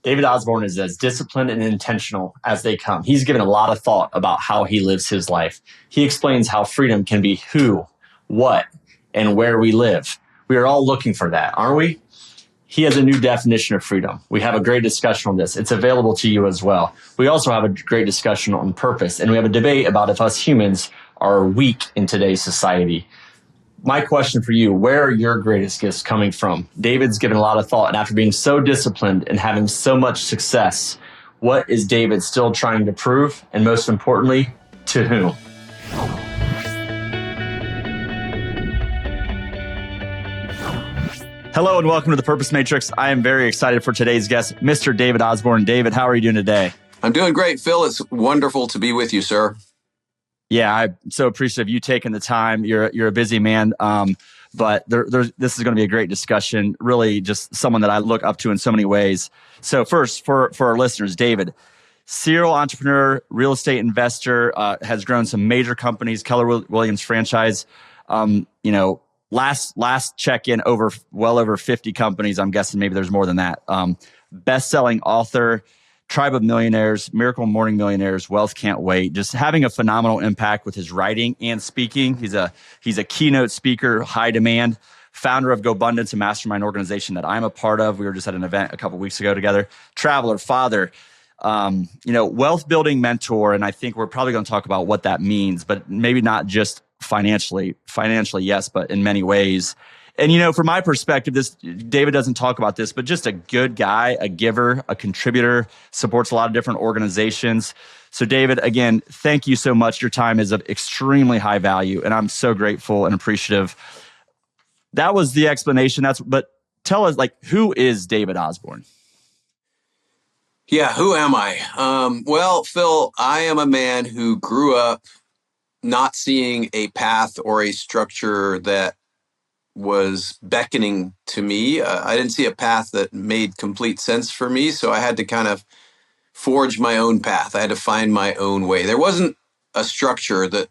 David Osborn is as disciplined and intentional as they come. He's given a lot of thought about how he lives his life. He explains how freedom can be who, what, and where we live. We are all looking for that, aren't we? He has a new definition of freedom. We have a great discussion on this. It's available to you as well. We also have a great discussion on purpose, and we have a debate about if us humans are weak in today's society. My question for you, where are your greatest gifts coming from? David's given a lot of thought, and after being so disciplined and having so much success, what is David still trying to prove? And most importantly, to whom? Hello and welcome to the Purpose Matrix. I am very excited for today's guest, Mr. David Osborn. David, how are you doing today? I'm doing great, Phil. It's wonderful to be with you, sir. Yeah, I'm so appreciative of you taking the time. You're a busy man, but this is going to be a great discussion. Really, just someone that I look up to in so many ways. So first, for our listeners, David, serial entrepreneur, real estate investor, has grown some major companies, Keller Williams franchise. Last check-in, well over 50 companies. I'm guessing maybe there's more than that. Best-selling author, Tribe of Millionaires, Miracle Morning Millionaires, Wealth Can't Wait. Just having a phenomenal impact with his writing and speaking. He's a keynote speaker, high demand. Founder of GoBundance, a mastermind organization that I'm a part of. We were just at an event a couple weeks ago together. Traveler, father, wealth building mentor, and I think we're probably going to talk about what that means, but maybe not just financially, yes, but in many ways. And, from my perspective, David doesn't talk about this, but just a good guy, a giver, a contributor, supports a lot of different organizations. So David, again, thank you so much. Your time is of extremely high value, and I'm so grateful and appreciative. That was the explanation. But tell us, who is David Osborn? Yeah, who am I? Well, Phil, I am a man who grew up not seeing a path or a structure that was beckoning to me. I didn't see a path that made complete sense for me, so I had to kind of forge my own path. I had to find my own way. There wasn't a structure that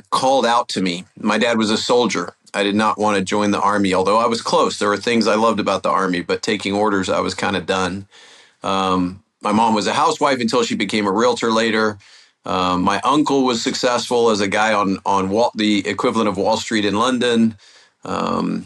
called out to me. My dad was a soldier. I did not want to join the Army, although I was close. There were things I loved about the Army, but taking orders, I was kind of done. My mom was a housewife until she became a realtor later. My uncle was successful as a guy on the equivalent of Wall Street in London. I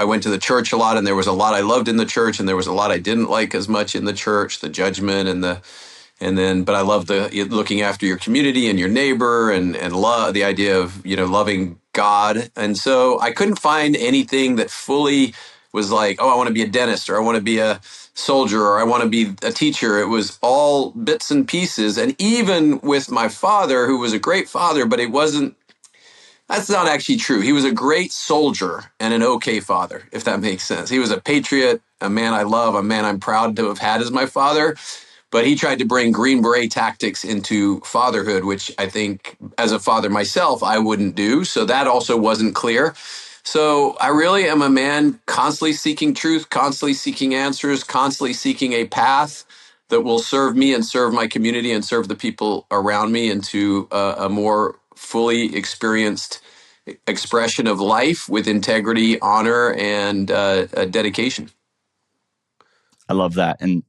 went to the church a lot, and there was a lot I loved in the church, and there was a lot I didn't like as much in the church, the judgment but I loved looking after your community and your neighbor and love the idea of, loving God. And so I couldn't find anything that fully was like, oh, I want to be a dentist, or I want to be a soldier, or I want to be a teacher. It was all bits and pieces. And even with my father, who was a great father, but that's not actually true. He was a great soldier and an okay father, if that makes sense. He was a patriot, a man I love, a man I'm proud to have had as my father. But he tried to bring Green Beret tactics into fatherhood, which I think as a father myself, I wouldn't do. So that also wasn't clear. So I really am a man constantly seeking truth, constantly seeking answers, constantly seeking a path that will serve me and serve my community and serve the people around me into a more fully experienced expression of life with integrity, honor, and dedication. I love that. And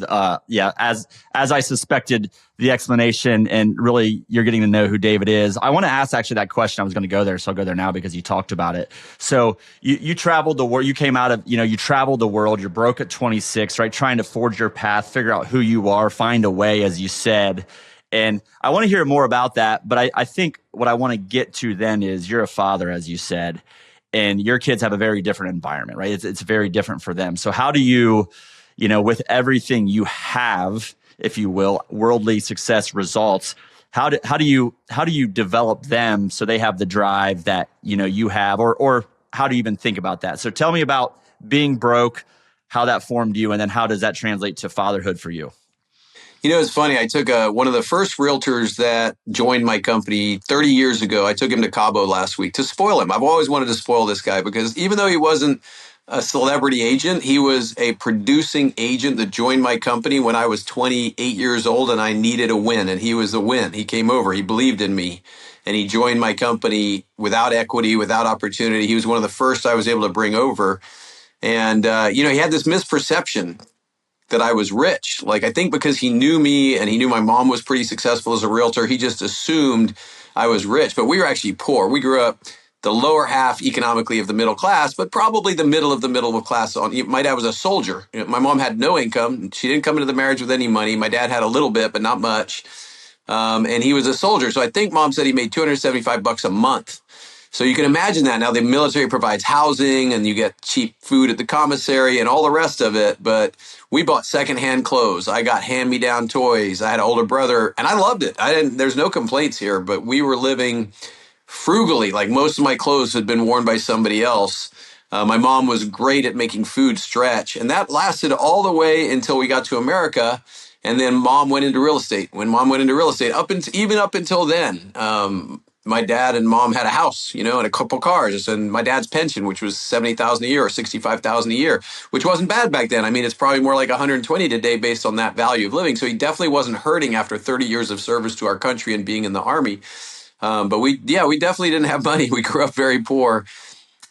as I suspected, the explanation, and really you're getting to know who David is. I want to ask actually that question. I was going to go there, so I'll go there now because you talked about it. So you traveled the world. You came out of, you traveled the world. You're broke at 26, right? Trying to forge your path, figure out who you are, find a way, as you said. And I want to hear more about that. But I think what I want to get to then is you're a father, as you said, and your kids have a very different environment, right? It's very different for them. So how do you, with everything you have, if you will, worldly success results, how do you develop them so they have the drive that, you have, or how do you even think about that? So tell me about being broke, how that formed you, and then how does that translate to fatherhood for you? It's funny. I took one of the first realtors that joined my company 30 years ago. I took him to Cabo last week to spoil him. I've always wanted to spoil this guy because even though he wasn't a celebrity agent, he was a producing agent that joined my company when I was 28 years old and I needed a win, and he was the win. He came over. He believed in me, and he joined my company without equity, without opportunity. He was one of the first I was able to bring over. And, he had this misperception that I was rich. Like, I think because he knew me and he knew my mom was pretty successful as a realtor, he just assumed I was rich. But we were actually poor. We grew up the lower half economically of the middle class, but probably the middle of the middle of class. My dad was a soldier. My mom had no income. She didn't come into the marriage with any money. My dad had a little bit, but not much. And he was a soldier. So I think mom said he made $275 a month. So you can imagine that. Now the military provides housing and you get cheap food at the commissary and all the rest of it. But we bought secondhand clothes. I got hand-me-down toys. I had an older brother and I loved it. There's no complaints here, but we were living frugally. Like, most of my clothes had been worn by somebody else. My mom was great at making food stretch. And that lasted all the way until we got to America. And then mom went into real estate. When mom went into real estate, even up until then, my dad and mom had a house, and a couple cars, and my dad's pension, which was $70,000 a year or $65,000 a year, which wasn't bad back then. I mean, it's probably more like 120 today based on that value of living. So he definitely wasn't hurting after 30 years of service to our country and being in the Army. But we definitely didn't have money. We grew up very poor.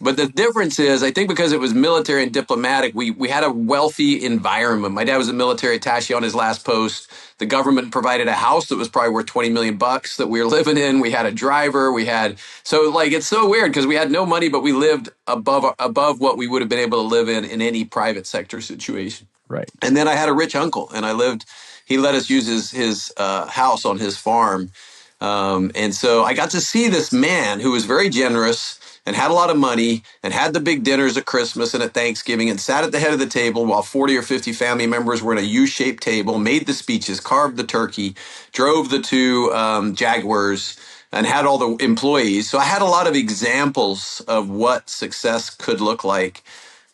But the difference is, I think because it was military and diplomatic, we had a wealthy environment. My dad was a military attaché on his last post. The government provided a house that was probably worth 20 million bucks that we were living in. We had a driver. It's so weird because we had no money, but we lived above what we would have been able to live in any private sector situation. Right. And then I had a rich uncle, and he let us use his house on his farm. And so I got to see this man who was very generous and had a lot of money and had the big dinners at Christmas and at Thanksgiving and sat at the head of the table while 40 or 50 family members were in a U-shaped table, made the speeches, carved the turkey, drove the two Jaguars, and had all the employees. So I had a lot of examples of what success could look like.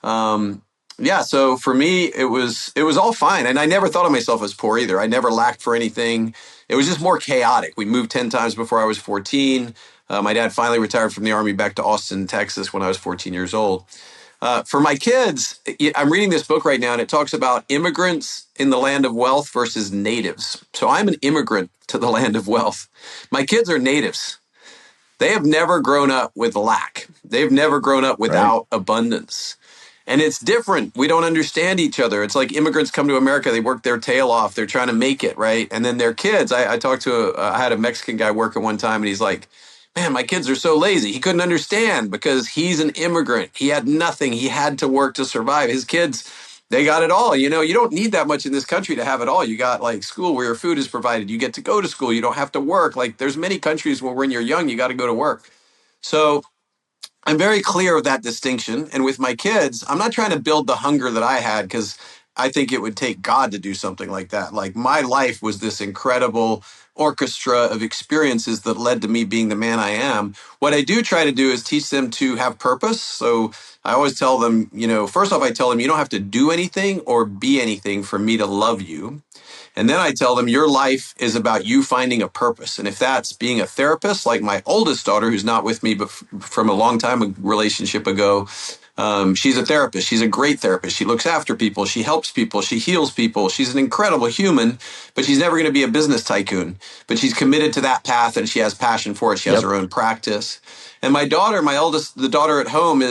So for me, it was all fine. And I never thought of myself as poor either. I never lacked for anything. It was just more chaotic. We moved 10 times before I was 14. My dad finally retired from the Army back to Austin, Texas when I was 14 years old. For my kids, I'm reading this book right now, and it talks about immigrants in the land of wealth versus natives. So I'm an immigrant to the land of wealth. My kids are natives. They have never grown up with lack. They've never grown up without abundance. And it's different. We don't understand each other. It's like immigrants come to America. They work their tail off. They're trying to make it, right? And then their kids, I had a Mexican guy working one time, and he's like, man, my kids are so lazy. He couldn't understand because he's an immigrant. He had nothing. He had to work to survive. His kids, they got it all. You don't need that much in this country to have it all. You got like school where your food is provided. You get to go to school. You don't have to work. Like, there's many countries where when you're young, you got to go to work. So I'm very clear of that distinction. And with my kids, I'm not trying to build the hunger that I had because I think it would take God to do something like that. Like, my life was this incredible orchestra of experiences that led to me being the man I am. What I do try to do is teach them to have purpose. So I always tell them, first off, I tell them you don't have to do anything or be anything for me to love you. And then I tell them your life is about you finding a purpose. And if that's being a therapist, like my oldest daughter, who's not with me, but from a long time relationship ago, she's a therapist. She's a great therapist. She looks after people. She helps people. She heals people. She's an incredible human, but she's never going to be a business tycoon. But she's committed to that path and she has passion for it. She has her own practice. And my daughter, the daughter at home,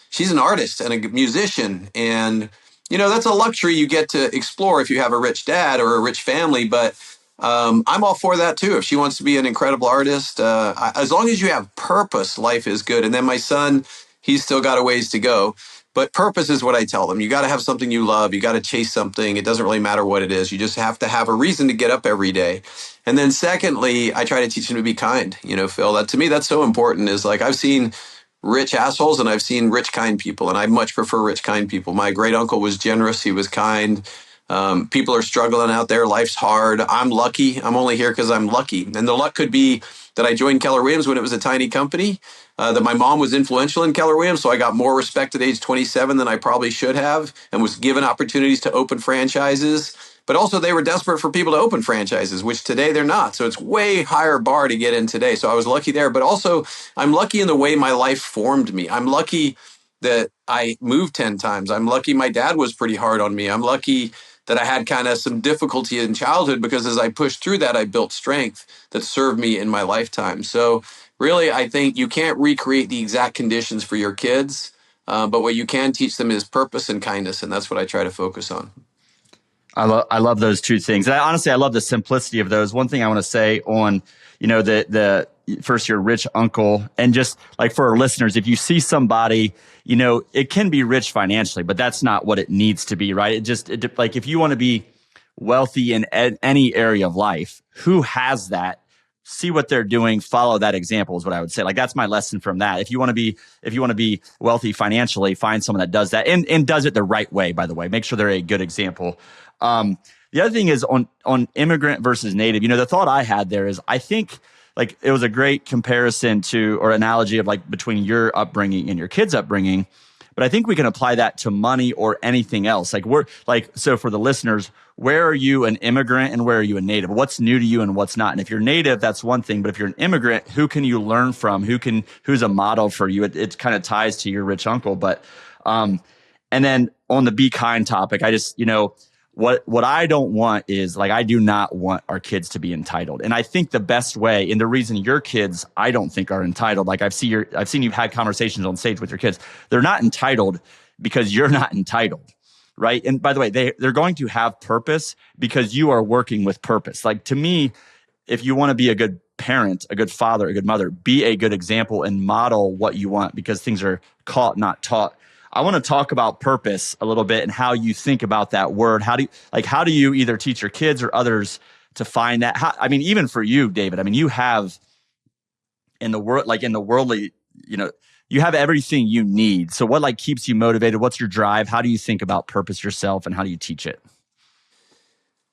she's an artist and a musician. And that's a luxury you get to explore if you have a rich dad or a rich family. But I'm all for that too. If she wants to be an incredible artist, as long as you have purpose, life is good. And then my son, he's still got a ways to go. But purpose is what I tell them. You got to have something you love. You got to chase something. It doesn't really matter what it is. You just have to have a reason to get up every day. And then secondly, I try to teach them to be kind. Phil, that to me, that's so important. Is like, I've seen rich assholes and I've seen rich, kind people. And I much prefer rich, kind people. My great uncle was generous. He was kind. People are struggling out there. Life's hard. I'm lucky. I'm only here because I'm lucky. And the luck could be that I joined Keller Williams when it was a tiny company, that my mom was influential in Keller Williams. So I got more respect at age 27 than I probably should have and was given opportunities to open franchises. But also they were desperate for people to open franchises, which today they're not. So it's way higher bar to get in today. So I was lucky there. But also I'm lucky in the way my life formed me. I'm lucky that I moved 10 times. I'm lucky my dad was pretty hard on me. I'm lucky that I had kind of some difficulty in childhood because as I pushed through that, I built strength that served me in my lifetime. So really, I think you can't recreate the exact conditions for your kids. But what you can teach them is purpose and kindness, and that's what I try to focus on. I love those two things. Honestly, I love the simplicity of those. One thing I want to say on, the first, your rich uncle, and just like for our listeners, if you see somebody, it can be rich financially, but that's not what it needs to be, right? Like if you want to be wealthy in any area of life, who has that? See what they're doing, follow that example is what I would say. Like that's my lesson from that. If you want to be wealthy financially, find someone that does that and does it the right way, by the way. Make sure they're a good example. The other thing is on immigrant versus native, the thought I had there is I think like it was a great comparison to or analogy of like between your upbringing and your kids' upbringing. But I think we can apply that to money or anything else. So for the listeners, where are you an immigrant and where are you a native? What's new to you and what's not? And if you're native, that's one thing. But if you're an immigrant, who can you learn from? Who's a model for you? It kind of ties to your rich uncle. But, and then on the be kind topic, I just, what I don't want is like, I do not want our kids to be entitled. And I think the best way, and the reason your kids, I don't think are entitled, like I've seen you've had conversations on stage with your kids. They're not entitled because you're not entitled. Right. And by the way, they're going to have purpose because you are working with purpose. Like to me, if you want to be a good parent, a good father, a good mother, be a good example and model what you want because things are caught, not taught. I want to talk about purpose a little bit and how you think about that word. How do you either teach your kids or others to find that? Even for you, David, you have in the worldly, you have everything you need. So what keeps you motivated? What's your drive? How do you think about purpose yourself and how do you teach it?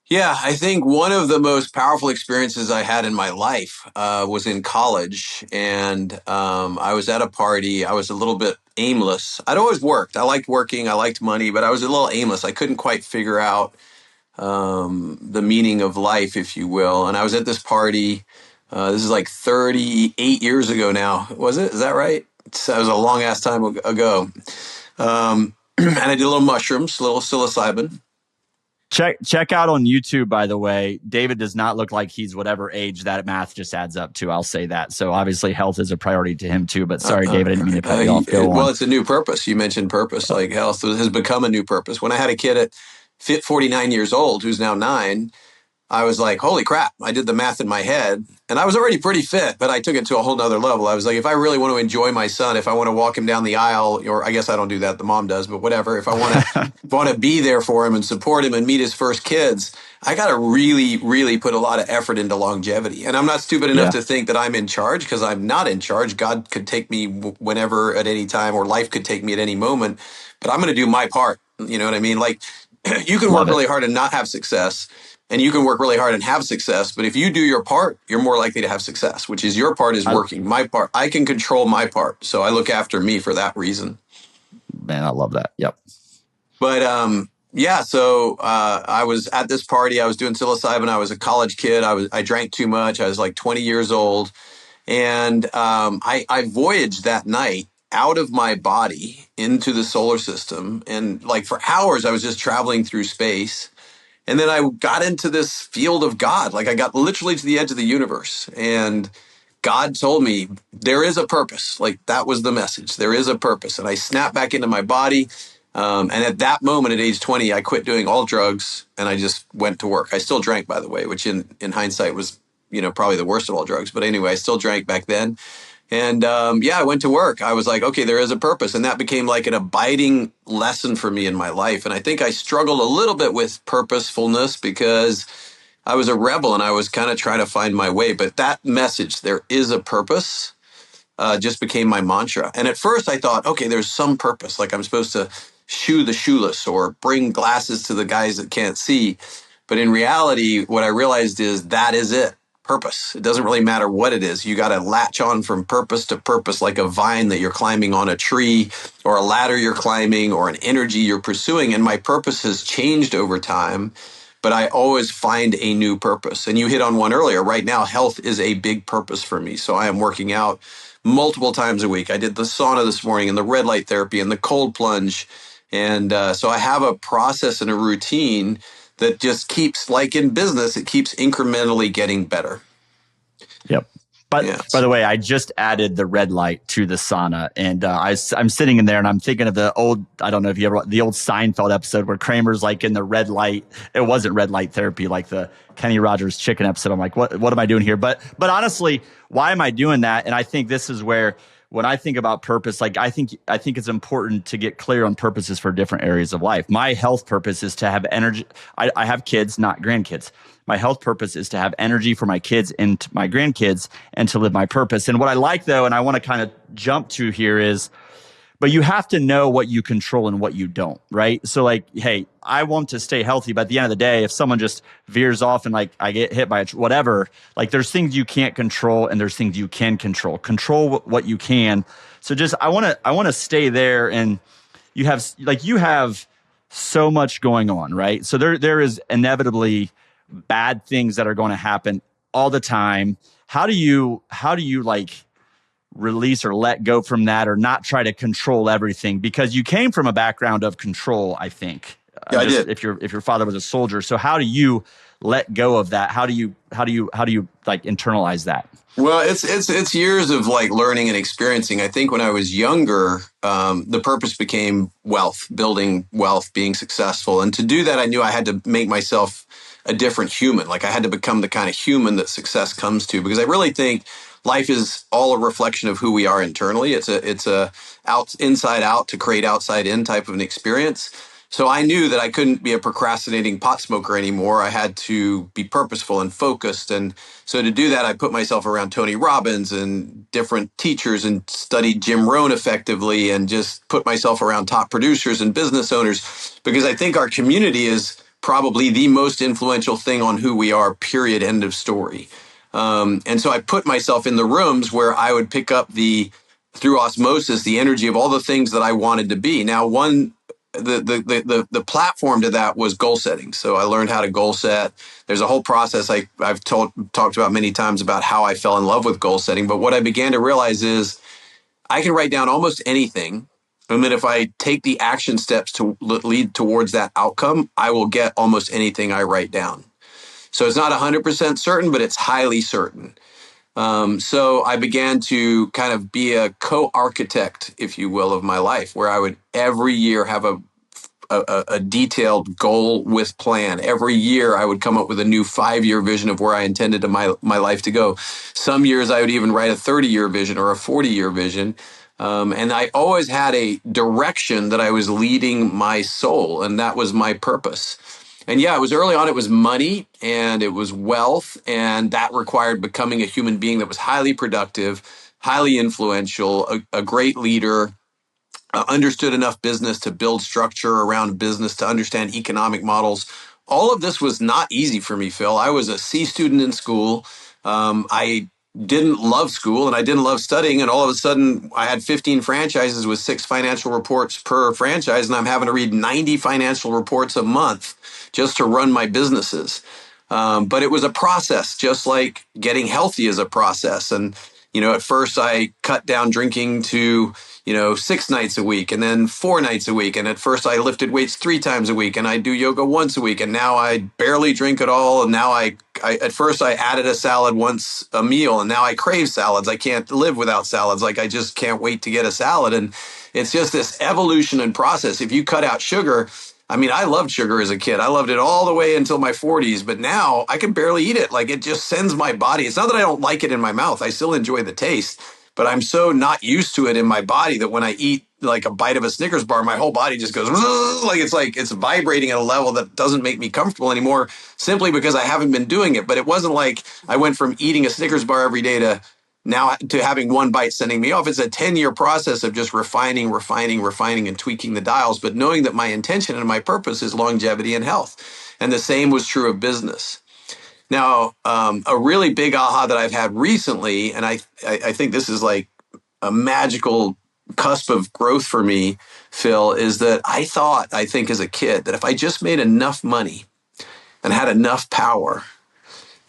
Yeah, I think one of the most powerful experiences I had in my life was in college. And I was at a party. I was a little bit aimless. I'd always worked. I liked working. I liked money, but I was a little aimless. I couldn't quite figure out the meaning of life, if you will. And I was at this party. This is like 38 years ago now. Was it? Is that right? That was a long ass time ago. And I did a little mushrooms, a little psilocybin. Check out on YouTube, by the way. David does not look like he's whatever age that math just adds up to. I'll say that. So obviously health is a priority to him too. But sorry, David, I didn't mean to cut you off. Go on. Well, it's a new purpose. You mentioned purpose. Like health has become a new purpose. When I had a kid at 49 years old, who's now 9, I was like, holy crap. I did the math in my head and I was already pretty fit, but I took it to a whole nother level. I was like, if I really want to enjoy my son, if I want to walk him down the aisle, or I guess I don't do that, the mom does, but whatever. If I want to be there for him and support him and meet his first kids, I got to really, really put a lot of effort into longevity. And I'm not stupid enough to think that I'm in charge because I'm not in charge. God could take me whenever at any time, or life could take me at any moment, but I'm going to do my part. You know what I mean? Like you can work really hard and not have success. And you can work really hard and have success. But if you do your part, you're more likely to have success, which is your part is working. My part, I can control my part. So I look after me for that reason. Man, I love that. Yep. But so I was at this party. I was doing psilocybin. I was a college kid. I drank too much. I was like 20 years old. And I voyaged that night out of my body into the solar system. And like for hours, I was just traveling through space. And then I got into this field of God. Like I got literally to the edge of the universe. And God told me there is a purpose. Like that was the message. There is a purpose. And I snapped back into my body. And at that moment at age 20, I quit doing all drugs and I just went to work. I still drank, by the way, which in hindsight was, probably the worst of all drugs. But anyway, I still drank back then. And I went to work. I was like, okay, there is a purpose. And that became like an abiding lesson for me in my life. And I think I struggled a little bit with purposefulness because I was a rebel and I was kind of trying to find my way. But that message, there is a purpose, just became my mantra. And at first I thought, okay, there's some purpose. Like I'm supposed to shoe the shoeless or bring glasses to the guys that can't see. But in reality, what I realized is that is it. Purpose. It doesn't really matter what it is. You got to latch on from purpose to purpose like a vine that you're climbing on a tree or a ladder you're climbing or an energy you're pursuing. And my purpose has changed over time, but I always find a new purpose. And you hit on one earlier. Right now, health is a big purpose for me. So I am working out multiple times a week. I did the sauna this morning and the red light therapy and the cold plunge. And so I have a process and a routine that just keeps, like in business, it keeps incrementally getting better. Yep. By the way, I just added the red light to the sauna, and I'm sitting in there, and I'm thinking of the old. I don't know if you ever the old Seinfeld episode where Kramer's like in the red light. It wasn't red light therapy, like the Kenny Rogers chicken episode. I'm like, what am I doing here? But honestly, why am I doing that? And I think this is where when I think about purpose, like I think it's important to get clear on purposes for different areas of life. My health purpose is to have energy. I have kids, not grandkids. My health purpose is to have energy for my kids and my grandkids and to live my purpose. And what I like though, and I want to kind of jump to here is, but you have to know what you control and what you don't, right? So like, hey, I want to stay healthy, but at the end of the day, if someone just veers off and like I get hit by whatever, like there's things you can't control and there's things you can control. Control what you can. So just I want to stay there, and you have so much going on, right? So there is inevitably bad things that are going to happen all the time. How do you like release or let go from that, or not try to control everything? Because you came from a background of control, I think. Yeah, I did. If your father was a soldier, so how do you let go of that? How do you like internalize that? Well, it's years of like learning and experiencing. I think when I was younger, the purpose became wealth, building wealth, being successful. And to do that, I knew I had to make myself a different human. Like I had to become the kind of human that success comes to, because I really think life is all a reflection of who we are internally. It's a inside out to create outside in type of an experience. So I knew that I couldn't be a procrastinating pot smoker anymore. I had to be purposeful and focused. And so to do that, I put myself around Tony Robbins and different teachers and studied Jim Rohn effectively, and just put myself around top producers and business owners, because I think our community is probably the most influential thing on who we are, period, end of story. And so I put myself in the rooms where I would pick up through osmosis, the energy of all the things that I wanted to be. Now, the platform to that was goal setting. So I learned how to goal set. There's a whole process I've talked about many times about how I fell in love with goal setting. But what I began to realize is I can write down almost anything. And then if I take the action steps to lead towards that outcome, I will get almost anything I write down. So it's not 100% certain, but it's highly certain. So I began to kind of be a co-architect, if you will, of my life, where I would every year have a detailed goal with plan. Every year I would come up with a new 5-year vision of where I intended my life to go. Some years I would even write a 30-year vision or a 40-year vision. And I always had a direction that I was leading my soul, and that was my purpose. And yeah, it was early on, it was money and it was wealth, and that required becoming a human being that was highly productive, highly influential, a great leader, understood enough business to build structure around business, to understand economic models. All of this was not easy for me, Phil. I was a C student in school. I didn't love school and I didn't love studying. And all of a sudden I had 15 franchises with 6 financial reports per franchise. And I'm having to read 90 financial reports a month just to run my businesses. But it was a process, just like getting healthy is a process. And, at first I cut down drinking to, 6 nights a week and then 4 nights a week. And at first I lifted weights 3 times a week and I do yoga once a week. And now I barely drink at all. And now at first I added a salad once a meal, and now I crave salads. I can't live without salads. Like I just can't wait to get a salad. And it's just this evolution and process. If you cut out sugar, I loved sugar as a kid. I loved it all the way until my 40s, but now I can barely eat it. Like it just sends my body. It's not that I don't like it in my mouth. I still enjoy the taste, but I'm so not used to it in my body that when I eat like a bite of a Snickers bar, my whole body just goes like it's vibrating at a level that doesn't make me comfortable anymore, simply because I haven't been doing it. But it wasn't like I went from eating a Snickers bar every day to having one bite sending me off. It's a 10-year process of just refining, and tweaking the dials, but knowing that my intention and my purpose is longevity and health. And the same was true of business. Now, a really big aha that I've had recently, and I think this is like a magical cusp of growth for me, Phil, is that I think as a kid, that if I just made enough money and had enough power,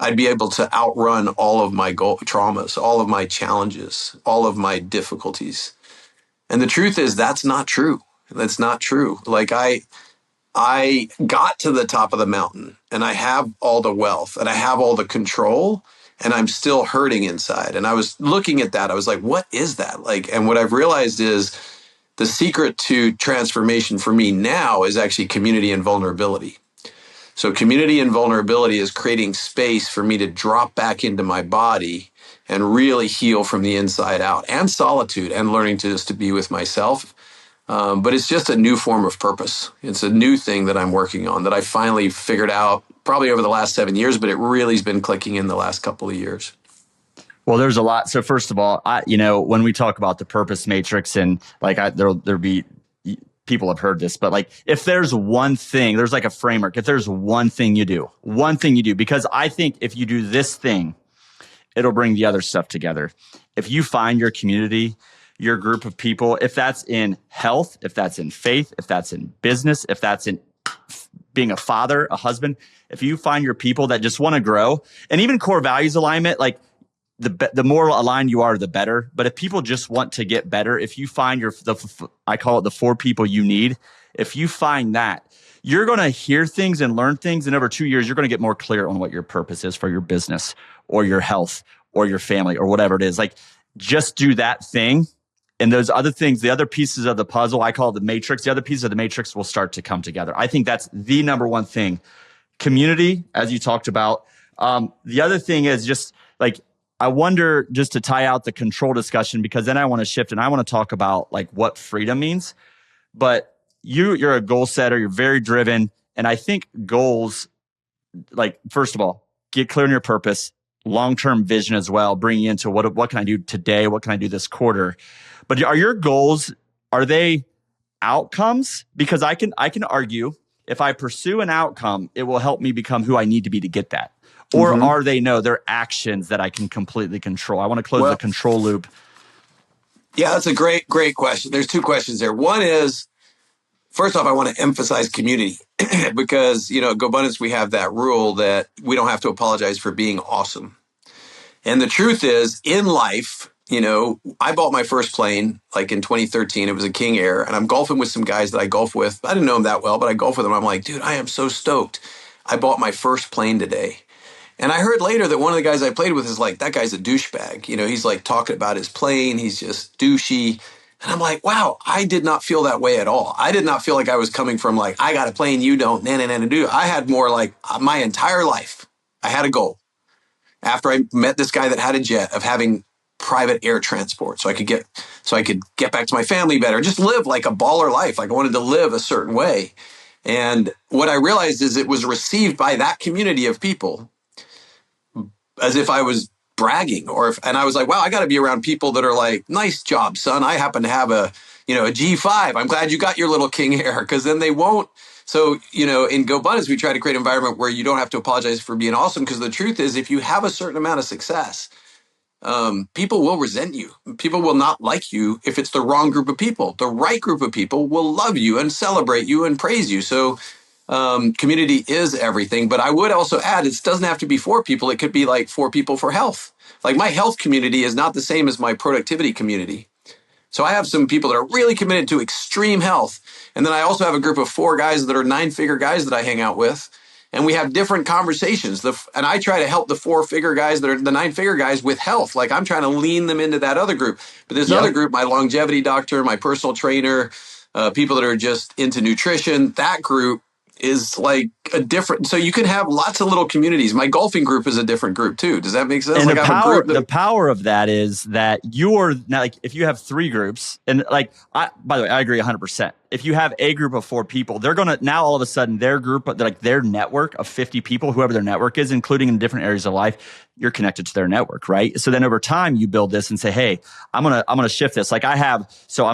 I'd be able to outrun all of my traumas, all of my challenges, all of my difficulties. And the truth is that's not true. That's not true. Like I got to the top of the mountain and I have all the wealth and I have all the control. and I'm still hurting inside. And I was looking at that. I was like, what is that? Like, and what I've realized is the secret to transformation for me now is actually community and vulnerability. So community and vulnerability is creating space for me to drop back into my body and really heal from the inside out, and solitude, and learning to just to be with myself. But it's just a new form of purpose. It's a new thing that I'm working on that I finally figured out probably over the last 7 years, but it really has been clicking in the last couple of years. Well, there's a lot. So first of all, when we talk about the purpose matrix, and like there'll be people have heard this, but like if there's one thing, there's like a framework. If there's one thing you do, because I think if you do this thing, it'll bring the other stuff together. If you find your community, your group of people, if that's in health, if that's in faith, if that's in business, if that's in being a father, a husband, if you find your people that just want to grow, and even core values alignment, like the more aligned you are, the better. But if people just want to get better, if you find I call it the 4 people you need, if you find that, you're going to hear things and learn things. And over 2 years, you're going to get more clear on what your purpose is for your business or your health or your family or whatever it is. Like, just do that thing. And those other things, the other pieces of the puzzle, I call it the matrix. The other pieces of the matrix will start to come together. I think that's the number one thing. Community, as you talked about. The other thing is just like, I wonder, just to tie out the control discussion, because then I want to shift and I want to talk about like what freedom means. But you're a goal setter. You're very driven. And I think goals, like, first of all, get clear on your purpose, long-term vision as well, bringing into what can I do today? What can I do this quarter? But are your goals, are they outcomes? Because I can argue if I pursue an outcome, it will help me become who I need to be to get that. Or are they, no, they're actions that I can completely control? I want to close the control loop. Yeah, that's a great question. There's 2 questions there. One is, first off, I want to emphasize community because, at GoBundance, we have that rule that we don't have to apologize for being awesome. And the truth is, in life, I bought my first plane like in 2013. It was a King Air, and I'm golfing with some guys that I golf with. I didn't know them that well, but I golf with them. I'm like, dude, I am so stoked. I bought my first plane today. And I heard later that one of the guys I played with is like, that guy's a douchebag. He's like talking about his plane. He's just douchey. And I'm like, wow, I did not feel that way at all. I did not feel like I was coming from like, I got a plane, you don't, do. I had more like my entire life, I had a goal. After I met this guy that had a jet, of having private air transport so I could get back to my family better, just live like a baller life. Like I wanted to live a certain way. And what I realized is it was received by that community of people as if I was bragging, and I was like, wow, I got to be around people that are like, nice job, son. I happen to have a G5. I'm glad you got your little King Air, because then they won't. So, in GoBundance, we try to create an environment where you don't have to apologize for being awesome, because the truth is, if you have a certain amount of success, people will resent you. People will not like you if it's the wrong group of people. The right group of people will love you and celebrate you and praise you. So community is everything. But I would also add, it doesn't have to be 4 people. It could be like 4 people for health. Like my health community is not the same as my productivity community. So I have some people that are really committed to extreme health. And then I also have a group of 4 guys that are 9-figure guys that I hang out with. And we have different conversations. And I try to help the 4-figure guys that are the 9-figure guys with health. Like I'm trying to lean them into that other group. But there's another group, my longevity doctor, my personal trainer, people that are just into nutrition. That group is like a different. So you can have lots of little communities. My golfing group is a different group too. Does that make sense? And like the power of that is that you're now, like, if you have 3 groups, and like, by the way, I agree 100%. If you have a group of 4 people, they're going to now all of a sudden their group, like their network of 50 people, whoever their network is, including in different areas of life, you're connected to their network, right? So then over time you build this and say, hey, I'm going to shift this. Like I'm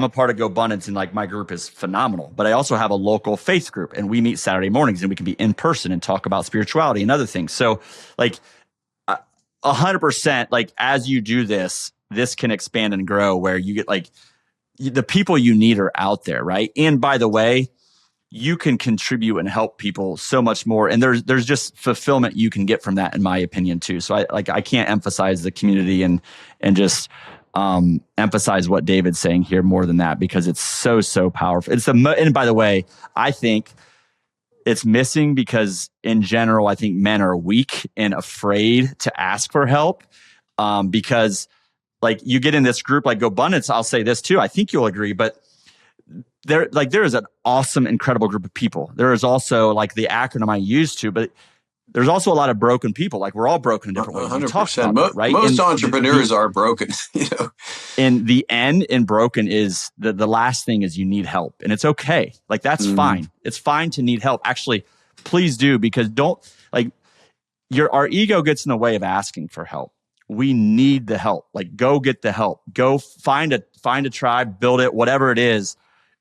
a part of GoBundance, and like my group is phenomenal, but I also have a local faith group, and we meet Saturday mornings, and we can be in person and talk about spirituality and other things. So like 100%, like as you do this can expand and grow, where you get like the people you need are out there, right? And by the way, you can contribute and help people so much more. And there's just fulfillment you can get from that, in my opinion, too. So I can't emphasize the community and just emphasize what David's saying here more than that, because it's so powerful. And by the way, I think it's missing because in general, I think men are weak and afraid to ask for help. Because like you get in this group like GoBundance, I'll say this too. I think you'll agree, but there is an awesome, incredible group of people. There is also like the acronym I used to, but there's also a lot of broken people. Like we're all broken in different ways. You talked 100%. about that, right? Most And entrepreneurs are broken, you know. in the end, in broken is the last thing is you need help, and it's okay. Like that's fine. It's fine to need help. Actually, please do, because don't like our ego gets in the way of asking for help. We need the help. Like go get the help. Go find a tribe, build it, whatever it is.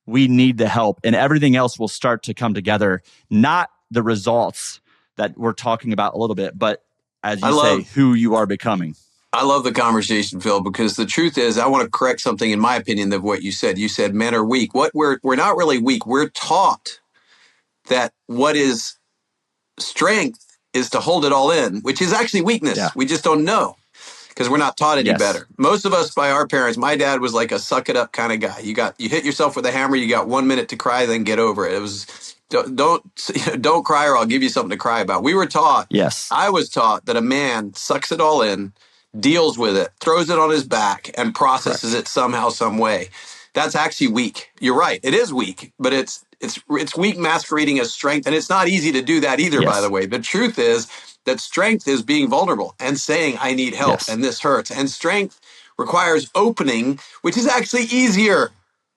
We need the help, and everything else will start to come together. Not the results that we're talking about a little bit, but as you say, who you are becoming. I love the conversation, Phil, because the truth is, I want to correct something in my opinion of what you said. You said men are weak. What we're not really weak. We're taught that what is strength is to hold it all in, which is actually weakness. Yeah. We just don't know because we're not taught any better. Most of us by our parents, my dad was like a suck it up kind of guy. You hit yourself with a hammer, you got 1 minute to cry, then get over it. It was don't cry or I'll give you something to cry about. We were taught. Yes. I was taught that a man sucks it all in, deals with it, throws it on his back, and processes it somehow, some way. That's actually weak. You're right. It is weak, but it's weak masquerading as strength, and it's not easy to do that either. By the way, the truth is that strength is being vulnerable and saying, I need help and this hurts. And strength requires opening, which is actually easier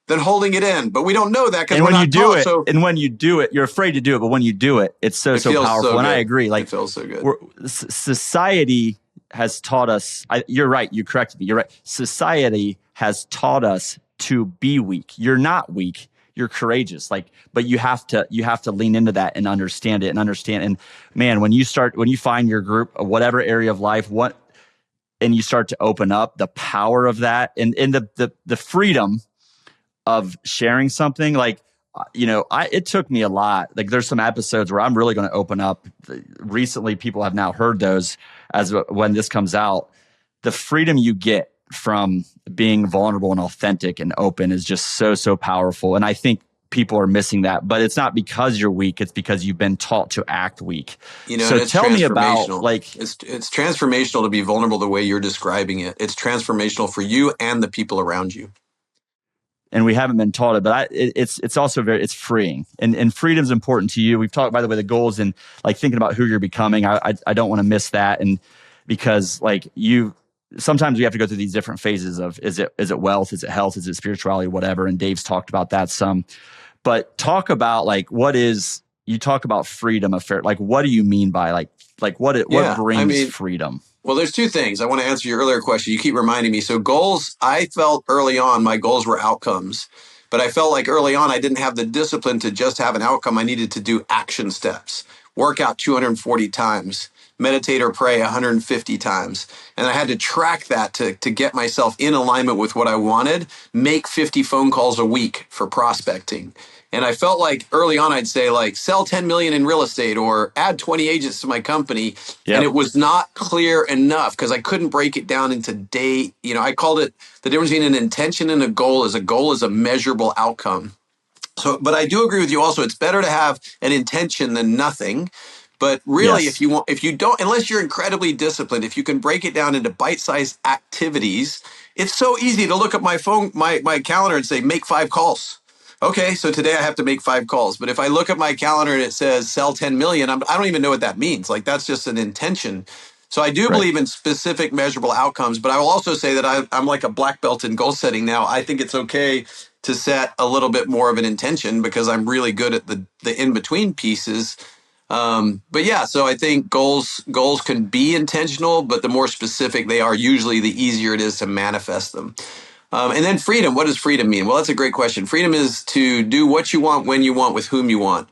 than holding it in. But we don't know that because we're not taught. And when you do it, you're afraid to do it. But when you do it, it's so powerful. And I agree. Like, it feels so good. Society has taught us, you're right. You corrected me. You're right. Society has taught us to be weak. You're not weak. You're courageous. But you have to lean into that and understand it and man, when you find your group, whatever area of life, and you start to open up the power of that and the freedom of sharing something, it took me a lot. Like there's some episodes where I'm really going to open up. Recently, people have now heard those when this comes out. The freedom you get from being vulnerable and authentic and open is just so powerful. And I think people are missing that, but it's not because you're weak. It's because you've been taught to act weak. So tell me about it's transformational to be vulnerable the way you're describing it. It's transformational for you and the people around you. And we haven't been taught it, but it's also it's freeing, and freedom's important to you. We've talked, by the way, the goals and like thinking about who you're becoming. I don't want to miss that, and because sometimes we have to go through these different phases of is it wealth, is it health, is it spirituality, whatever. And Dave's talked about that some, but talk about you talk about freedom affair. Like what do you mean by what brings freedom? Well, there's two things. I want to answer your earlier question. You keep reminding me. So goals, I felt early on my goals were outcomes, but I felt like early on I didn't have the discipline to just have an outcome. I needed to do action steps, work out 240 times, meditate or pray 150 times. And I had to track that to get myself in alignment with what I wanted, make 50 phone calls a week for prospecting. And I felt like early on, I'd say sell 10 million in real estate or add 20 agents to my company. Yep. And it was not clear enough because I couldn't break it down into day. I called it the difference between an intention and a goal is a measurable outcome. So, but I do agree with you also. It's better to have an intention than nothing. But really, if you don't, unless you're incredibly disciplined, if you can break it down into bite-sized activities, it's so easy to look at my phone, my calendar and say, make 5 calls. Okay, so today I have to make 5 calls. But if I look at my calendar and it says sell 10 million, I don't even know what that means. That's just an intention. So I do believe in specific measurable outcomes. But I will also say that I'm like a black belt in goal setting now. I think it's okay to set a little bit more of an intention because I'm really good at the in-between pieces. But yeah, so I think goals can be intentional, but the more specific they are, usually the easier it is to manifest them. And then freedom. What does freedom mean? Well, that's a great question. Freedom is to do what you want, when you want, with whom you want.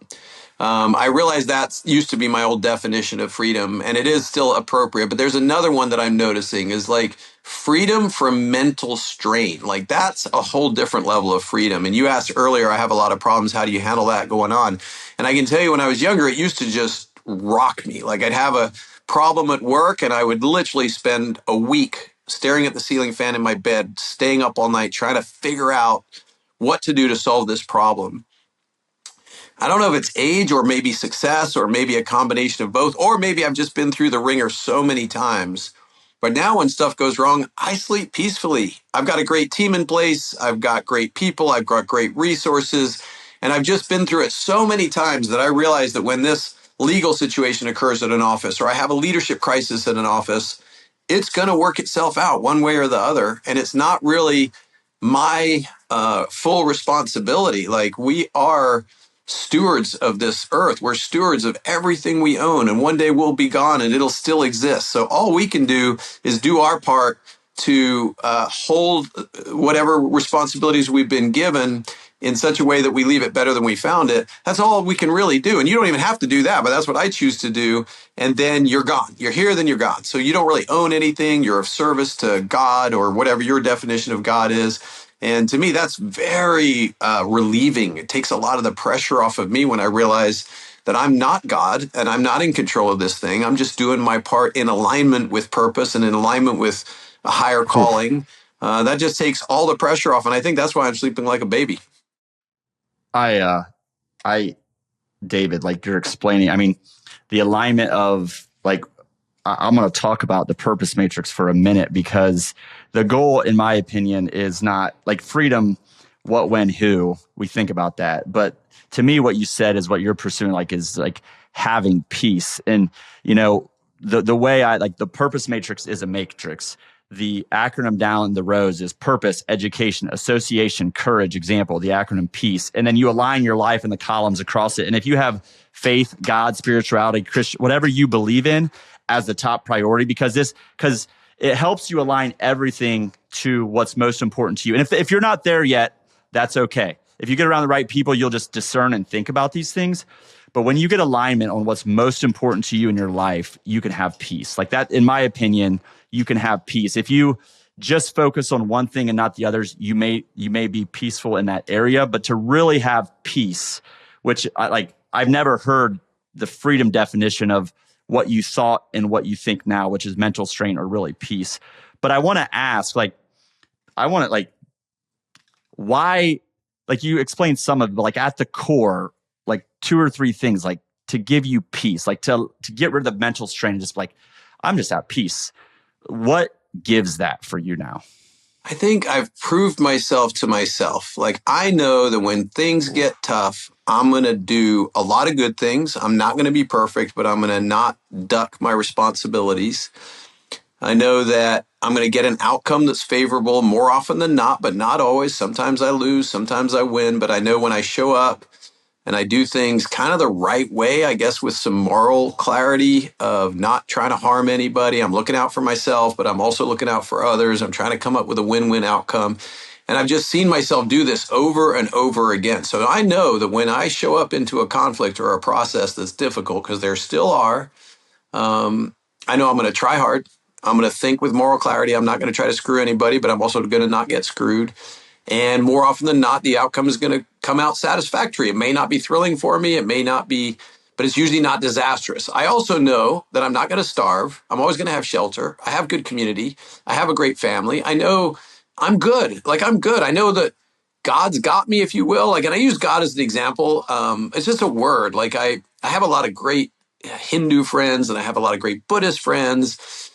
I realize that used to be my old definition of freedom, and it is still appropriate. But there's another one that I'm noticing is freedom from mental strain. That's a whole different level of freedom. And you asked earlier, I have a lot of problems. How do you handle that going on? And I can tell you when I was younger, it used to just rock me. I'd have a problem at work, and I would literally spend a week staring at the ceiling fan in my bed, staying up all night, trying to figure out what to do to solve this problem. I don't know if it's age or maybe success or maybe a combination of both, or maybe I've just been through the ringer so many times. But now when stuff goes wrong, I sleep peacefully. I've got a great team in place. I've got great people. I've got great resources. And I've just been through it so many times that I realize that when this legal situation occurs at an office or I have a leadership crisis at an office, it's going to work itself out one way or the other. And it's not really my full responsibility. Like, we are stewards of this earth. We're stewards of everything we own. And one day we'll be gone and it'll still exist. So all we can do is do our part to hold whatever responsibilities we've been given in such a way that we leave it better than we found it. That's all we can really do. And you don't even have to do that, but that's what I choose to do. And then you're gone. You're here, then you're gone. So you don't really own anything. You're of service to God or whatever your definition of God is. And to me, that's very relieving. It takes a lot of the pressure off of me when I realize that I'm not God and I'm not in control of this thing. I'm just doing my part in alignment with purpose and in alignment with a higher calling. That just takes all the pressure off. And I think that's why I'm sleeping like a baby. I, David, like you're explaining, I mean, the alignment of like, I'm going to talk about the purpose matrix for a minute, because the goal, in my opinion, is not like freedom, what, when, who. We think about that. But to me, what you said is what you're pursuing, like, is like having peace. And, you know, the way I like the purpose matrix is a matrix. The acronym down the rows is purpose, education, association, courage, example, the acronym peace. And then you align your life in the columns across it. And if you have faith, God, spirituality, Christian, whatever you believe in as the top priority, because it helps you align everything to what's most important to you. And if you're not there yet, that's okay. If you get around the right people, you'll just discern and think about these things. But when you get alignment on what's most important to you in your life, you can have peace. Like that, in my opinion, you can have peace. If you just focus on one thing and not the others, you may be peaceful in that area. But to really have peace, which I've never heard the freedom definition of what you thought and what you think now, which is mental strain or really peace. But I want to ask, why, like you explained some of it, but like at the core, like 2 or 3 things, like to give you peace, like to get rid of the mental strain and just like, I'm just at peace. What gives that for you now? I think I've proved myself to myself. Like, I know that when things get tough, I'm going to do a lot of good things. I'm not going to be perfect, but I'm going to not duck my responsibilities. I know that I'm going to get an outcome that's favorable more often than not, but not always. Sometimes I lose, sometimes I win. But I know when I show up and I do things kind of the right way, I guess with some moral clarity of not trying to harm anybody. I'm looking out for myself, but I'm also looking out for others. I'm trying to come up with a win-win outcome. And I've just seen myself do this over and over again. So I know that when I show up into a conflict or a process that's difficult, because there still are, I know I'm going to try hard. I'm going to think with moral clarity. I'm not going to try to screw anybody, but I'm also going to not get screwed. And more often than not, the outcome is going to come out satisfactory. It may not be thrilling for me. It may not be, but it's usually not disastrous. I also know that I'm not going to starve. I'm always going to have shelter. I have good community. I have a great family. I know I'm good. Like, I'm good. I know that God's got me, if you will. Like, and I use God as the example. It's just a word. Like, I have a lot of great Hindu friends and I have a lot of great Buddhist friends.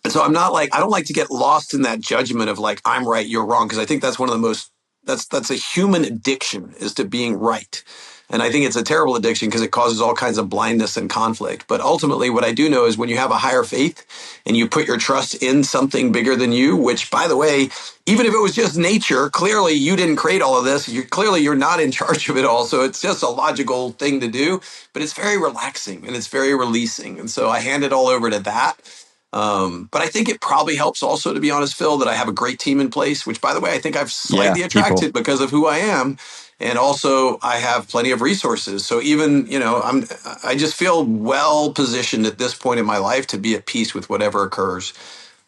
And so I'm not like, I don't like to get lost in that judgment of like, I'm right, you're wrong. Because I think that's one of the most, that's a human addiction, is to being right. And I think it's a terrible addiction because it causes all kinds of blindness and conflict. But ultimately, what I do know is when you have a higher faith and you put your trust in something bigger than you, which, by the way, even if it was just nature, clearly you didn't create all of this. You're not in charge of it all. So it's just a logical thing to do. But it's very relaxing and it's very releasing. And so I hand it all over to that. But I think it probably helps also, to be honest, Phil, that I have a great team in place, which, by the way, I think I've slightly attracted because of who I am. And also I have plenty of resources. So even, I just feel well positioned at this point in my life to be at peace with whatever occurs.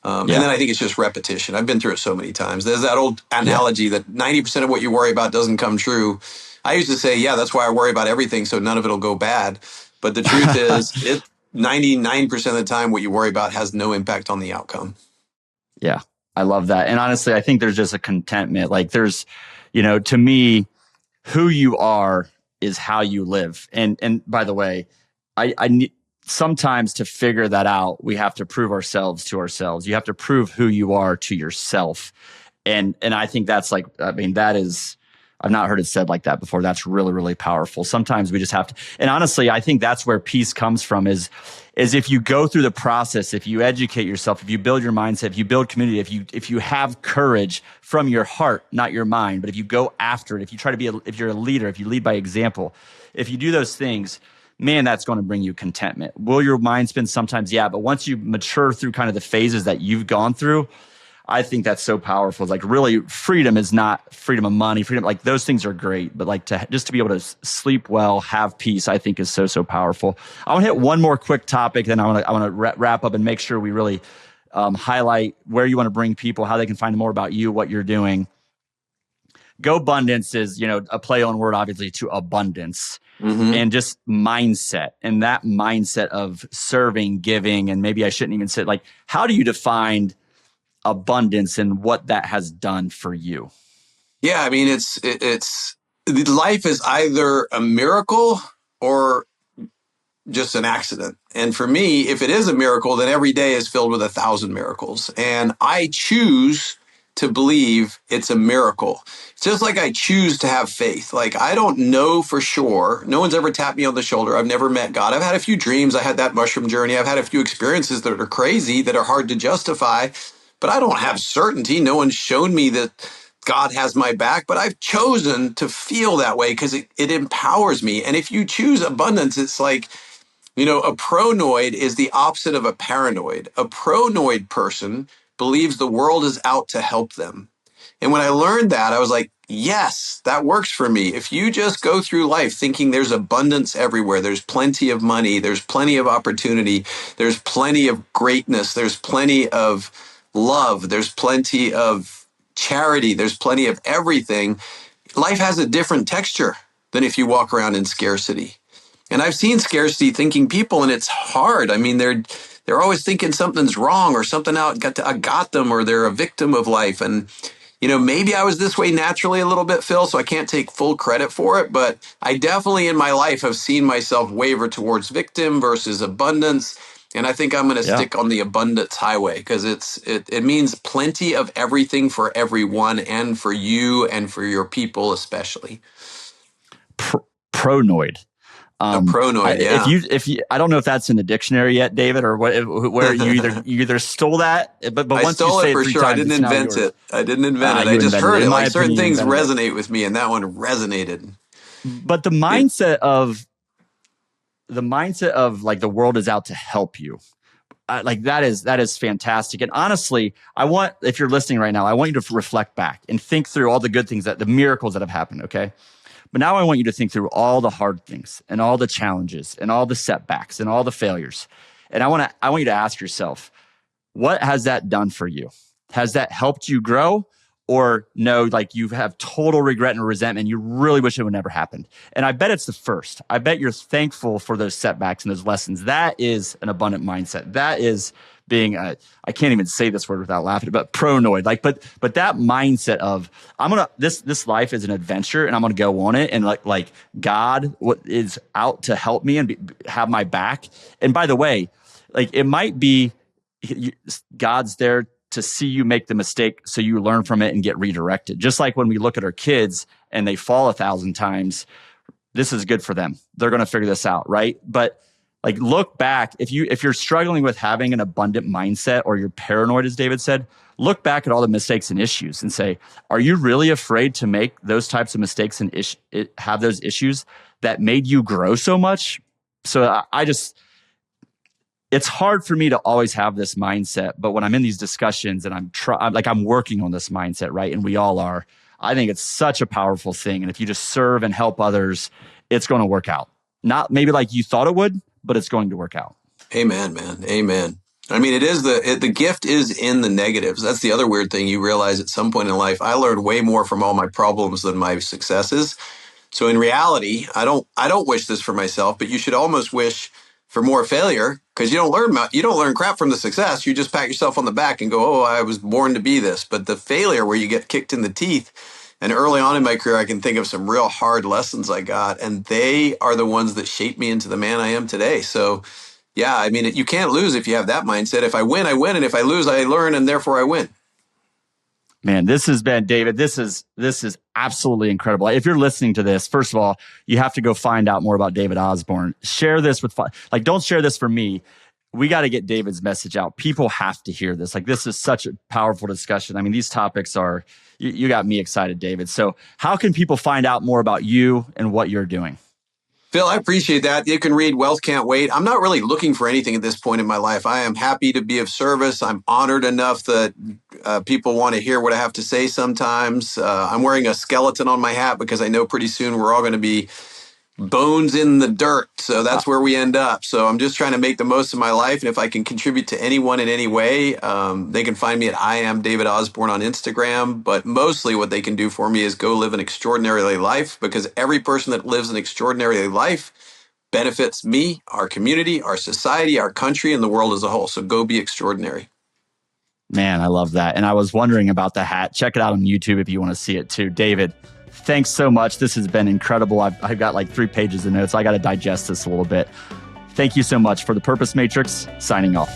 And then I think it's just repetition. I've been through it so many times. There's that old analogy that 90% of what you worry about doesn't come true. I used to say, that's why I worry about everything, so none of it'll go bad. But the truth is, 99% of the time, what you worry about has no impact on the outcome. Yeah, I love that. And honestly, I think there's just a contentment. Like there's, to me, who you are is how you live. And by the way, I need sometimes to figure that out, we have to prove ourselves to ourselves. You have to prove who you are to yourself. And I think that's like, I mean, that is, I've not heard it said like that before. That's really, really powerful. Sometimes we just have to, and honestly, I think that's where peace comes from is if you go through the process, if you educate yourself, if you build your mindset, if you build community, if you have courage from your heart, not your mind, but if you go after it, if you try to be, if you're a leader, if you lead by example, if you do those things, man, that's going to bring you contentment. Will your mind spin sometimes? Yeah. But once you mature through kind of the phases that you've gone through, I think that's so powerful. It's like really freedom is not freedom of money, freedom, like those things are great, but like to be able to sleep well, have peace, I think is so, so powerful. I want to hit one more quick topic, then I want to wrap up and make sure we really highlight where you want to bring people, how they can find more about you, what you're doing. Go Abundance is, a play on word, obviously, to abundance. Mm-hmm. And just mindset, and that mindset of serving, giving, and maybe I shouldn't even say, like, how do you define abundance and what that has done for you? Yeah, I mean, it's life is either a miracle or just an accident. And for me, if it is a miracle, then every day is filled with 1,000 miracles. And I choose to believe it's a miracle. It's just like I choose to have faith. Like, I don't know for sure. No one's ever tapped me on the shoulder. I've never met God. I've had a few dreams. I had that mushroom journey. I've had a few experiences that are crazy, that are hard to justify, but I don't have certainty. No one's shown me that God has my back, but I've chosen to feel that way because it empowers me. And if you choose abundance, it's like, a pronoid is the opposite of a paranoid. A pronoid person believes the world is out to help them. And when I learned that, I was like, yes, that works for me. If you just go through life thinking there's abundance everywhere, there's plenty of money, there's plenty of opportunity, there's plenty of greatness, there's plenty of love, there's plenty of charity, there's plenty of everything, life has a different texture than if you walk around in scarcity. And I've seen scarcity thinking people, and it's hard. I mean, they're always thinking something's wrong or something got them, or they're a victim of life. And maybe I was this way naturally a little bit, Phil, so I can't take full credit for it. But I definitely in my life have seen myself waver towards victim versus abundance. And I think I'm going to stick on the abundance highway because it means plenty of everything for everyone and for you and for your people especially. Pronoid. A pronoid, yeah. If you, I don't know if that's in the dictionary yet, David, or where you either stole that, but I once stole you say it for sure. times, I didn't invent it. I just heard it. Like certain things resonate with me, and that one resonated. But the mindset of like the world is out to help you. Like that is fantastic. And honestly, if you're listening right now, I want you to reflect back and think through all the good things, the miracles that have happened. Okay. But now I want you to think through all the hard things and all the challenges and all the setbacks and all the failures. And I want you to ask yourself, what has that done for you? Has that helped you grow? Or no, like you have total regret and resentment. You really wish it would never happen. And I bet it's the first. I bet you're thankful for those setbacks and those lessons. That is an abundant mindset. That is being I can't even say this word without laughing, but pronoid. Like, but that mindset of this life is an adventure and I'm gonna go on it, and like God is out to help me and have my back. And by the way, like it might be God's there to see you make the mistake so you learn from it and get redirected. Just like when we look at our kids and they fall 1,000 times, this is good for them. They're gonna figure this out, right? But like look back, if you're struggling with having an abundant mindset or you're paranoid, as David said, look back at all the mistakes and issues and say, are you really afraid to make those types of mistakes and have those issues that made you grow so much? So it's hard for me to always have this mindset, but when I'm in these discussions and I'm working on this mindset, right? And we all are, I think it's such a powerful thing. And if you just serve and help others, it's going to work out. Not maybe like you thought it would, but it's going to work out. Amen, man. Amen. I mean, the gift is in the negatives. That's the other weird thing you realize at some point in life. I learned way more from all my problems than my successes. So in reality, I don't wish this for myself, but you should almost wish for more failure because you don't learn crap from the success. You just pat yourself on the back and go, oh, I was born to be this. But the failure where you get kicked in the teeth, And early on in my career, I can think of some real hard lessons I got, and they are the ones that shaped me into the man I am today. So, yeah, I mean, you can't lose if you have that mindset. If I win, I win. And if I lose, I learn, and therefore I win. Man, this has been, David, this is absolutely incredible. If you're listening to this, first of all, you have to go find out more about David Osborn. Share this with, don't share this for me. We got to get David's message out. People have to hear this. Like, this is such a powerful discussion. I mean, these topics are, you got me excited, David. So how can people find out more about you and what you're doing? Phil, I appreciate that. You can read Wealth Can't Wait. I'm not really looking for anything at this point in my life. I am happy to be of service. I'm honored enough that people want to hear what I have to say sometimes. I'm wearing a skeleton on my hat because I know pretty soon we're all going to be bones in the dirt. So that's where we end up. So I'm just trying to make the most of my life. And if I can contribute to anyone in any way, they can find me at I am David Osborn on Instagram. But mostly what they can do for me is go live an extraordinary life, because every person that lives an extraordinary life benefits me, our community, our society, our country, and the world as a whole. So go be extraordinary. Man, I love that. And I was wondering about the hat. Check it out on YouTube if you want to see it too. David, thanks so much. This has been incredible. I've got like 3 pages of notes. I got to digest this a little bit. Thank you so much. For the Purpose Matrix, signing off.